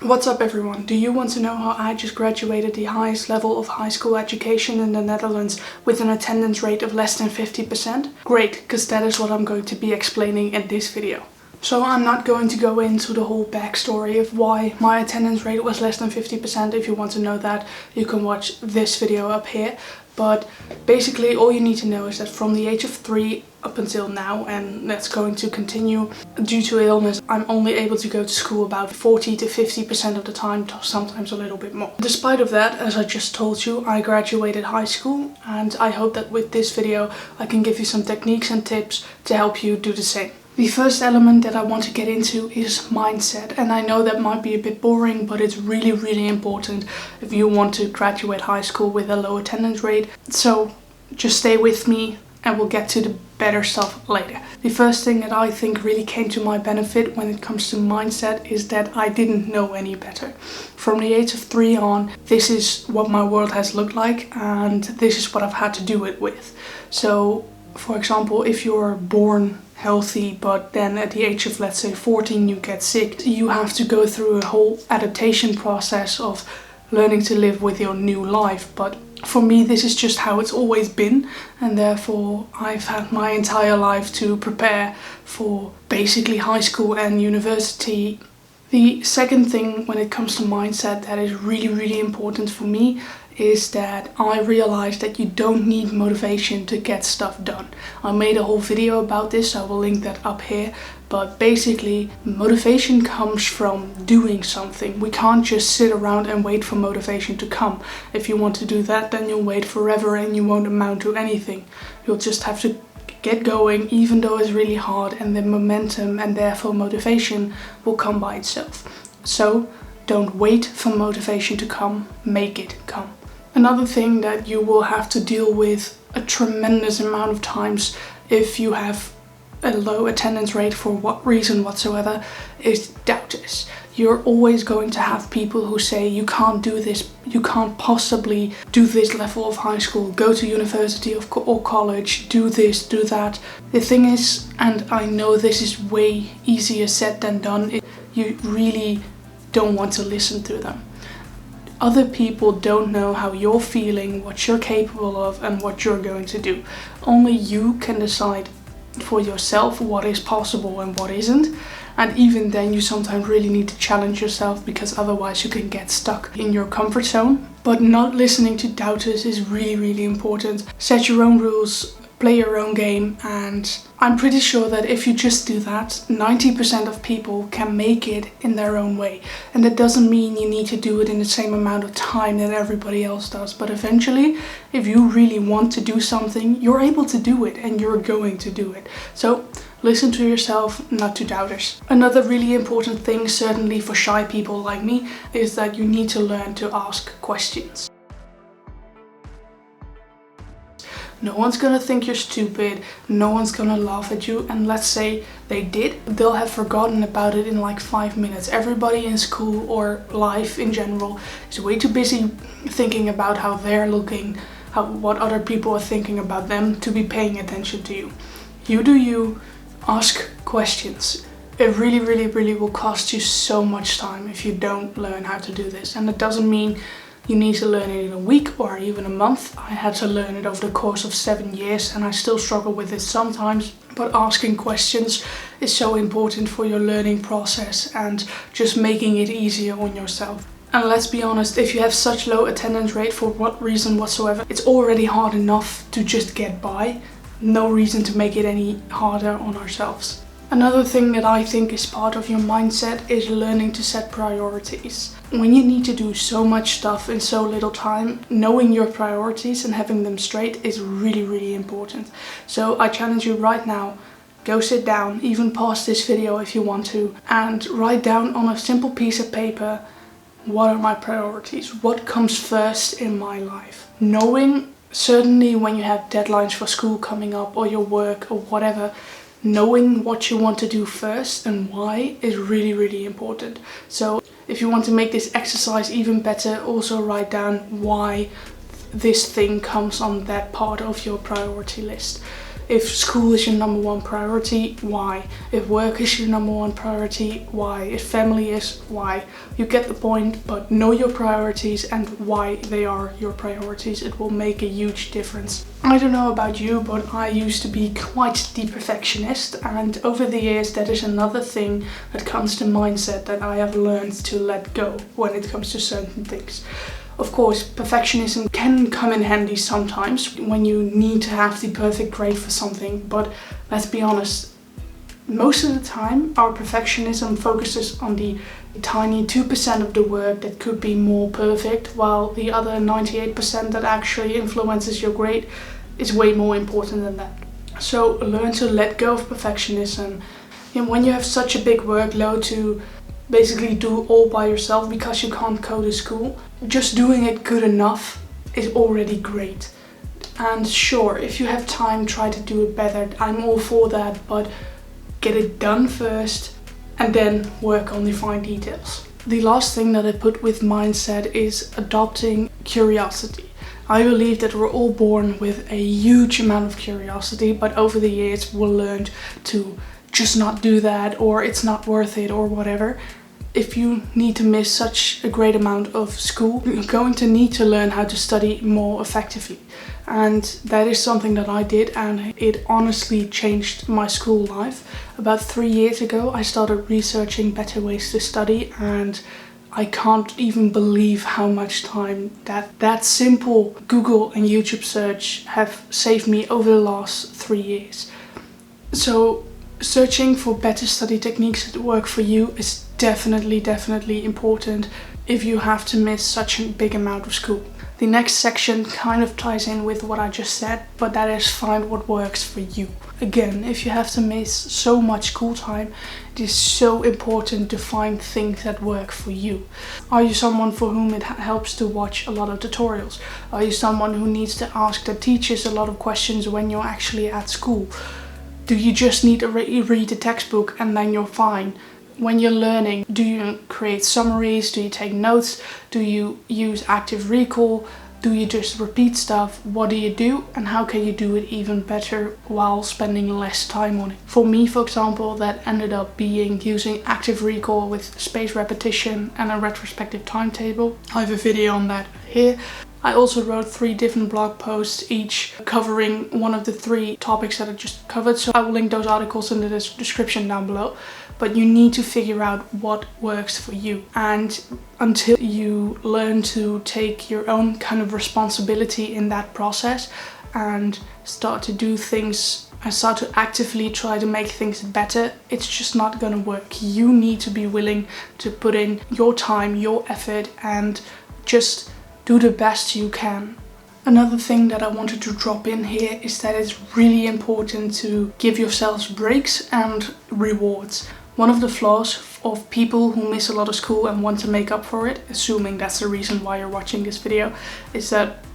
What's up everyone? Do you want to know how I just graduated the highest level of high school education in the Netherlands with an attendance rate of less than 50%? Great, because that is what I'm going to be explaining in this video. So I'm not going to go into the whole backstory of why my attendance rate was less than 50%. If you want to know that, you can watch this video up here. But basically all you need to know is that from the age of 3 up until now, and that's going to continue due to illness, I'm only able to go to school about 40 to 50% of the time, sometimes a little bit more. Despite of that, as I just told you, I graduated high school, and I hope that with this video I can give you some techniques and tips to help you do the same. The first element that I want to get into is mindset, and I know that might be a bit boring, but it's really important if you want to graduate high school with a low attendance rate. So just stay with me and we'll get to the better stuff later. The first thing that I think really came to my benefit when it comes to mindset is that I didn't know any better. From the age of 3 on, this is what my world has looked like, and this is what I've had to do it with. So for example, if you're born healthy but then at the age of, let's say, 14 you get sick, you have to go through a whole adaptation process of learning to live with your new life. But for me, this is just how it's always been, and therefore I've had my entire life to prepare for basically high school and university. The second thing when it comes to mindset that is really important for me is that I realized that you don't need motivation to get stuff done. I made a whole video about this, I will link that up here. But basically, motivation comes from doing something. We can't just sit around and wait for motivation to come. If you want to do that, then you'll wait forever and you won't amount to anything. You'll just have to get going, even though it's really hard, and the momentum and therefore motivation will come by itself. So don't wait for motivation to come, make it come. Another thing that you will have to deal with a tremendous amount of times if you have a low attendance rate for what reason whatsoever is doubters. You're always going to have people who say you can't do this, you can't possibly do this level of high school, go to university or college, do this, do that. The thing is, and I know this is way easier said than done, you really don't want to listen to them. Other people don't know how you're feeling, what you're capable of, and what you're going to do. Only you can decide for yourself what is possible and what isn't. And even then you sometimes really need to challenge yourself, because otherwise you can get stuck in your comfort zone. But not listening to doubters is really important. Set your own rules, play your own game, and I'm pretty sure that if you just do that, 90% of people can make it in their own way. And that doesn't mean you need to do it in the same amount of time that everybody else does. But eventually, if you really want to do something, you're able to do it and you're going to do it. So listen to yourself, not to doubters. Another really important thing, certainly for shy people like me, is that you need to learn to ask questions. No one's gonna think you're stupid, no one's gonna laugh at you, and let's say they did, they'll have forgotten about it in like 5 minutes. Everybody in school or life in general is way too busy thinking about how they're looking, what other people are thinking about them, to be paying attention to you. You do you, ask questions. It really will cost you so much time if you don't learn how to do this. And it doesn't mean you need to learn it in a week or even a month. I had to learn it over the course of 7 years, and I still struggle with it sometimes. But asking questions is so important for your learning process and just making it easier on yourself. And let's be honest, if you have such low attendance rate for what reason whatsoever, it's already hard enough to just get by. No reason to make it any harder on ourselves. Another thing that I think is part of your mindset is learning to set priorities. When you need to do so much stuff in so little time, knowing your priorities and having them straight is really important. So I challenge you right now, go sit down, even pause this video if you want to, and write down on a simple piece of paper, what are my priorities? What comes first in my life? Knowing, certainly when you have deadlines for school coming up or your work or whatever, knowing what you want to do first and why is really important. So if you want to make this exercise even better, also write down why this thing comes on that part of your priority list. If school is your number one priority, why? If work is your number one priority, why? If family is, why? You get the point, but know your priorities and why they are your priorities. It will make a huge difference. I don't know about you, but I used to be quite the perfectionist, and over the years that is another thing that comes to mindset that I have learned to let go when it comes to certain things. Of course, perfectionism can come in handy sometimes when you need to have the perfect grade for something, but let's be honest, most of the time our perfectionism focuses on the tiny 2% of the work that could be more perfect, while the other 98% that actually influences your grade is way more important than that. So learn to let go of perfectionism. And when you have such a big workload to basically do all by yourself because you can't go to school, just doing it good enough is already great. And sure, if you have time, try to do it better. I'm all for that, but get it done first and then work on the fine details. The last thing that I put with mindset is adopting curiosity. I believe that we're all born with a huge amount of curiosity, but over the years we'll learn to just not do that, or it's not worth it, or whatever. If you need to miss such a great amount of school, you're going to need to learn how to study more effectively. And that is something that I did, and it honestly changed my school life. About 3 years ago, I started researching better ways to study, and I can't even believe how much time that simple Google and YouTube search have saved me over the last 3 years. So searching for better study techniques that work for you is definitely important if you have to miss such a big amount of school. The next section kind of ties in with what I just said, but that is find what works for you. Again, if you have to miss so much school time, it is so important to find things that work for you. Are you someone for whom it helps to watch a lot of tutorials? Are you someone who needs to ask their teachers a lot of questions when you're actually at school? Do you just need to read the textbook and then you're fine? When you're learning, do you create summaries? Do you take notes? Do you use active recall? Do you just repeat stuff? What do you do? And how can you do it even better while spending less time on it? For me, for example, that ended up being using active recall with spaced repetition and a retrospective timetable. I have a video on that here. I also wrote 3 different blog posts, each covering one of the 3 topics that I just covered, so I will link those articles in the description down below. But you need to figure out what works for you, and until you learn to take your own kind of responsibility in that process and start to do things and start to actively try to make things better, it's just not gonna work. You need to be willing to put in your time, your effort, and just do the best you can. Another thing that I wanted to drop in here is that it's really important to give yourselves breaks and rewards. One of the flaws of people who miss a lot of school and want to make up for it, assuming that's the reason why you're watching this video, is that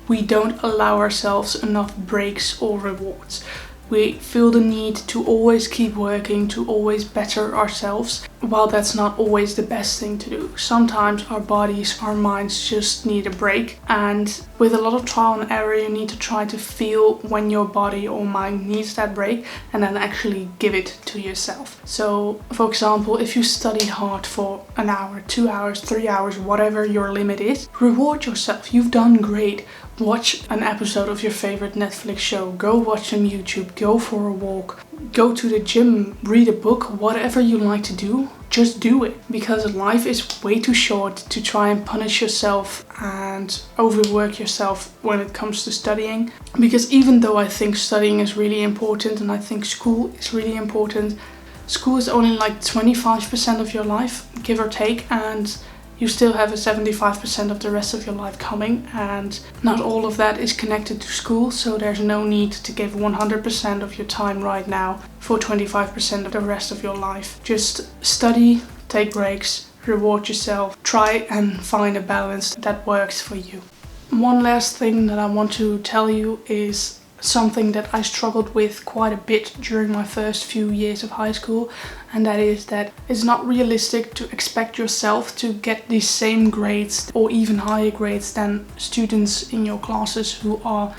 we don't allow ourselves enough breaks or rewards. We feel the need to always keep working, to always better ourselves, while that's not always the best thing to do. Sometimes our bodies, our minds just need a break, and with a lot of trial and error you need to try to feel when your body or mind needs that break and then actually give it to yourself. So for example, if you study hard for an hour, 2 hours, 3 hours, whatever your limit is, reward yourself. You've done great. Watch an episode of your favorite Netflix show, go watch some YouTube, go for a walk, go to the gym, read a book, whatever you like to do, just do it. Because life is way too short to try and punish yourself and overwork yourself when it comes to studying. Because even though I think studying is really important and I think school is really important, school is only like 25% of your life, give or take, and you still have a 75% of the rest of your life coming, and not all of that is connected to school, so there's no need to give 100% of your time right now for 25% of the rest of your life. Just study, take breaks, reward yourself, try and find a balance that works for you. One last thing that I want to tell you is something that I struggled with quite a bit during my first few years of high school, and that is that it's not realistic to expect yourself to get the same grades or even higher grades than students in your classes who are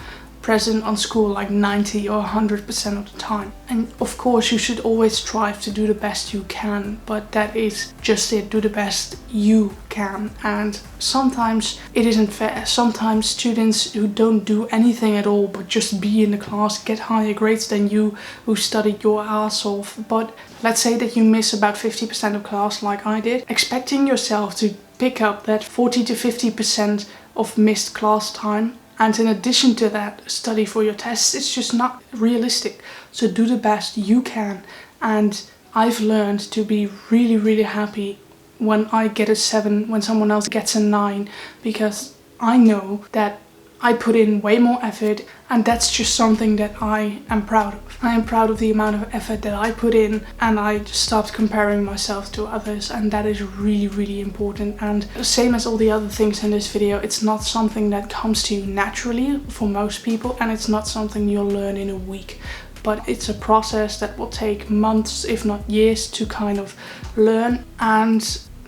present on school like 90 or 100% of the time. And of course you should always strive to do the best you can, but that is just it, do the best you can. And sometimes it isn't fair. Sometimes students who don't do anything at all but just be in the class get higher grades than you who studied your ass off. But let's say that you miss about 50% of class like I did. Expecting yourself to pick up that 40 to 50% of missed class time and in addition to that study for your tests, it's just not realistic. So do the best you can. And I've learned to be really, really happy when I get a 7, when someone else gets a 9, because I know that I put in way more effort, and that's just something that I am proud of. I am proud of the amount of effort that I put in, and I just stopped comparing myself to others, and that is really, really important. And same as all the other things in this video, it's not something that comes to you naturally for most people, and it's not something you'll learn in a week. But it's a process that will take months, if not years, to kind of learn, and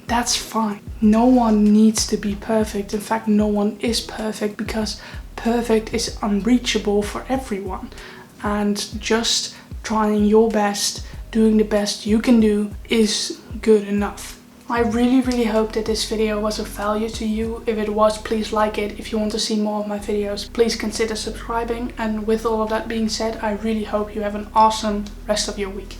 that's fine. No one needs to be perfect. In fact, no one is perfect, because perfect is unreachable for everyone. And just trying your best, doing the best you can do is good enough. I really, really hope that this video was of value to you. If it was, please like it. If you want to see more of my videos, please consider subscribing. And with all of that being said, I really hope you have an awesome rest of your week.